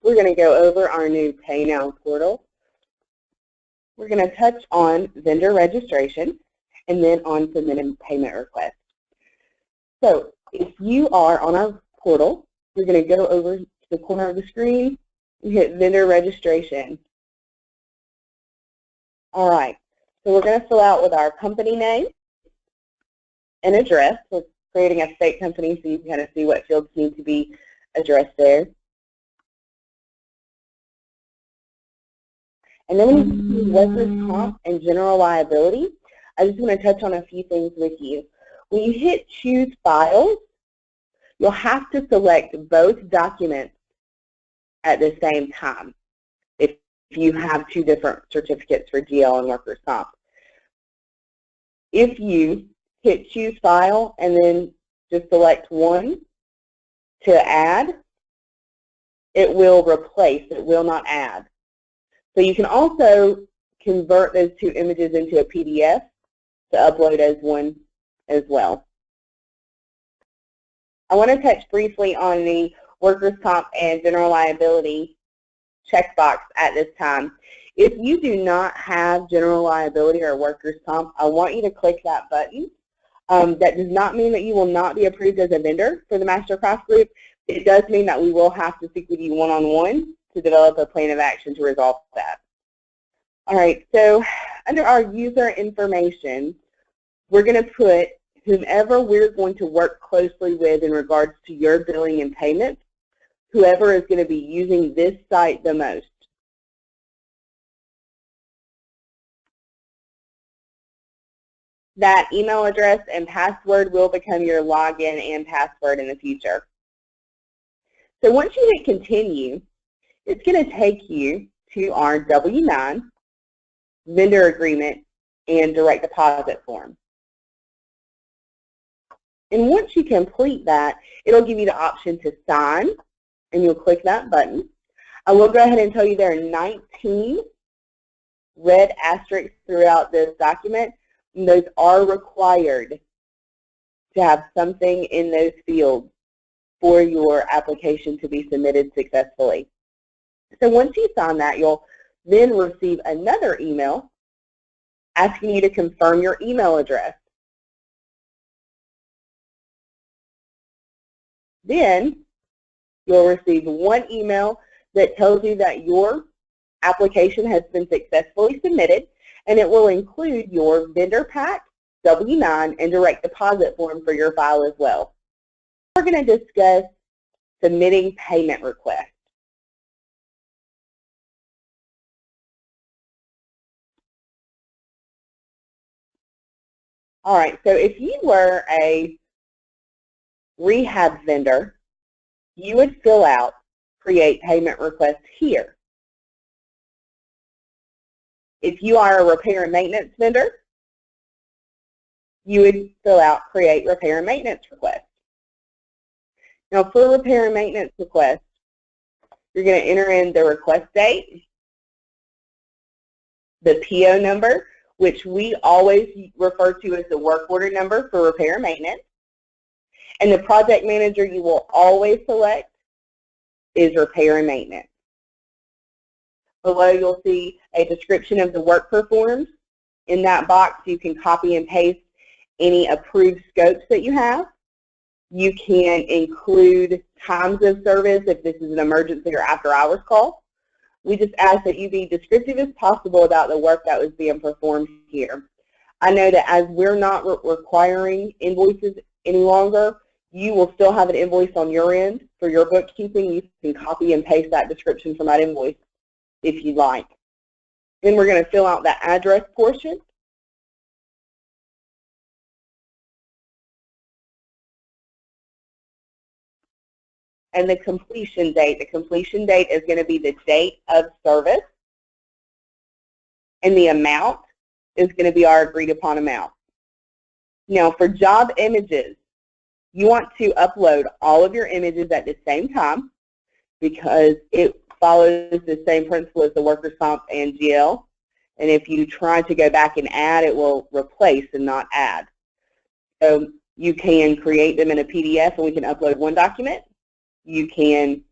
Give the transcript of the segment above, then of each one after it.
we're going to go over our new Pay Now portal. We're going to touch on vendor registration and then on submitting payment requests. So if you are on our portal, you're going to go over to the corner of the screen and hit vendor registration. All right, so we're going to fill out with our company name and address. We're creating a state company so you can kind of see what fields need to be addressed there. And then when you see workers' comp and general liability, I just want to touch on a few things with you. When you hit choose files, you'll have to select both documents at the same time if you have two different certificates for GL and workers' comp. If you hit choose file and then just select one to add, it will replace, it will not add. So you can also convert those two images into a PDF to upload as one as well. I want to touch briefly on the workers' comp and general liability checkbox at this time. If you do not have general liability or workers' comp, I want you to click that button. That does not mean that you will not be approved as a vendor for the MasterCraft Group. It does mean that we will have to speak with you one-on-one to develop a plan of action to resolve that. All right, so under our user information, we're going to put whomever we're going to work closely with in regards to your billing and payment, whoever is going to be using this site the most. That email address and password will become your login and password in the future. So once you hit continue, it's going to take you to our W-9, vendor agreement, and direct deposit form. And once you complete that, it'll give you the option to sign, and you'll click that button. I will go ahead and tell you there are 19 red asterisks throughout this document, and those are required to have something in those fields for your application to be submitted successfully. So once you sign that, you'll then receive another email asking you to confirm your email address. Then you'll receive one email that tells you that your application has been successfully submitted, and it will include your vendor pack, W-9, and direct deposit form for your file as well. We're going to discuss submitting payment requests. All right, so if you were a rehab vendor, you would fill out create payment request here. If you are a repair and maintenance vendor, you would fill out create repair and maintenance request. Now for repair and maintenance request, you're going to enter in the request date, the PO number, which we always refer to as the work order number for repair and maintenance, and the project manager you will always select is repair and maintenance. Below you'll see a description of the work performed. In that box you can copy and paste any approved scopes that you have. You can include times of service if this is an emergency or after hours call. We just ask that you be descriptive as possible about the work that was being performed here. I know that as we're not requiring invoices any longer, you will still have an invoice on your end for your bookkeeping. You can copy and paste that description from that invoice if you'd like. Then we're going to fill out the address portion. And the completion date. The completion date is going to be the date of service. And the amount is going to be our agreed upon amount. Now for job images, you want to upload all of your images at the same time because it follows the same principle as the workers' comp and GL. And if you try to go back and add, it will replace and not add. So you can create them in a PDF and we can upload one document. You can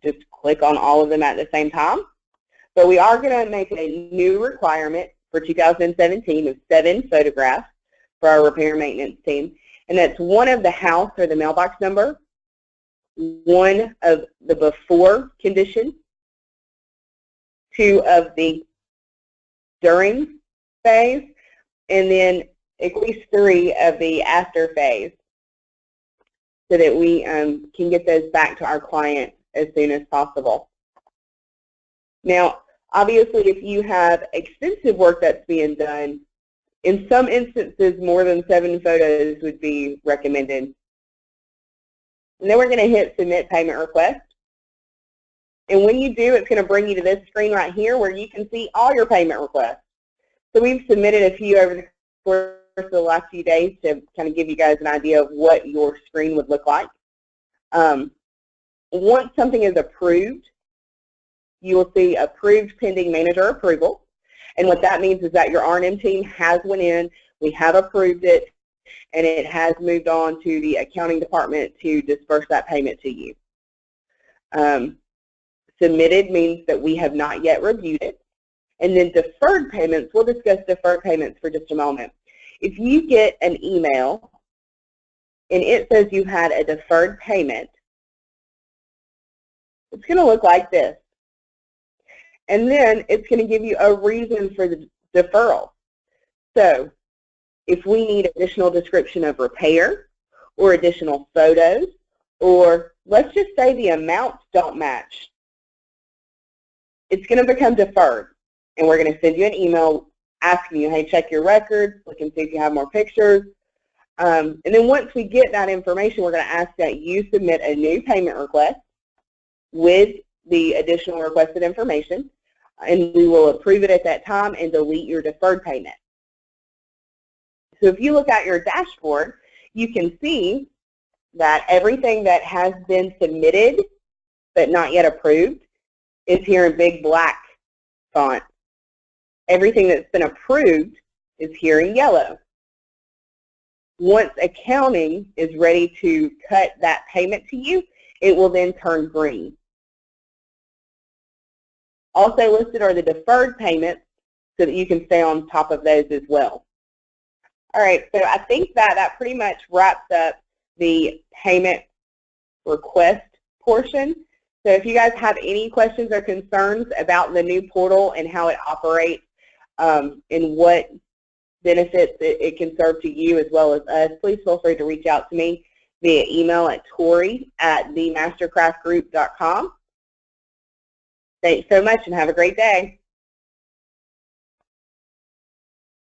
just click on all of them at the same time. But we are going to make a new requirement for 2017 of 7 photographs for our repair and maintenance team. And that's one of the house or the mailbox number, one of the before condition, 2 of the during phase, and then at least 3 of the after phase, so that we can get those back to our client as soon as possible. Now, obviously, if you have extensive work that's being done, in some instances, more than 7 photos would be recommended. And then we're going to hit Submit Payment Request. And when you do, it's going to bring you to this screen right here where you can see all your payment requests. So we've submitted a few over the course of the last few days to kind of give you guys an idea of what your screen would look like. Once something is approved, you will see Approved Pending Manager Approval. And what that means is that your R&M team has went in, we have approved it, and it has moved on to the accounting department to disperse that payment to you. Submitted means that we have not yet reviewed it. And then deferred payments, we'll discuss deferred payments for just a moment. If you get an email and it says you had a deferred payment, it's going to look like this. And then it's going to give you a reason for the deferral. So if we need additional description of repair or additional photos, or let's just say the amounts don't match, it's going to become deferred. And we're going to send you an email asking you, hey, check your records, look and see if you have more pictures. And then once we get that information, we're going to ask that you submit a new payment request with the additional requested information, and we will approve it at that time and delete your deferred payment. So if you look at your dashboard, you can see that everything that has been submitted but not yet approved is here in big black font. Everything that's been approved is here in yellow. Once accounting is ready to cut that payment to you, it will then turn green. Also listed are the deferred payments so that you can stay on top of those as well. All right, so I think that pretty much wraps up the payment request portion. So if you guys have any questions or concerns about the new portal and how it operates and what benefits it can serve to you as well as us, please feel free to reach out to me via email at tori@themastercraftgroup.com. Thanks so much and have a great day.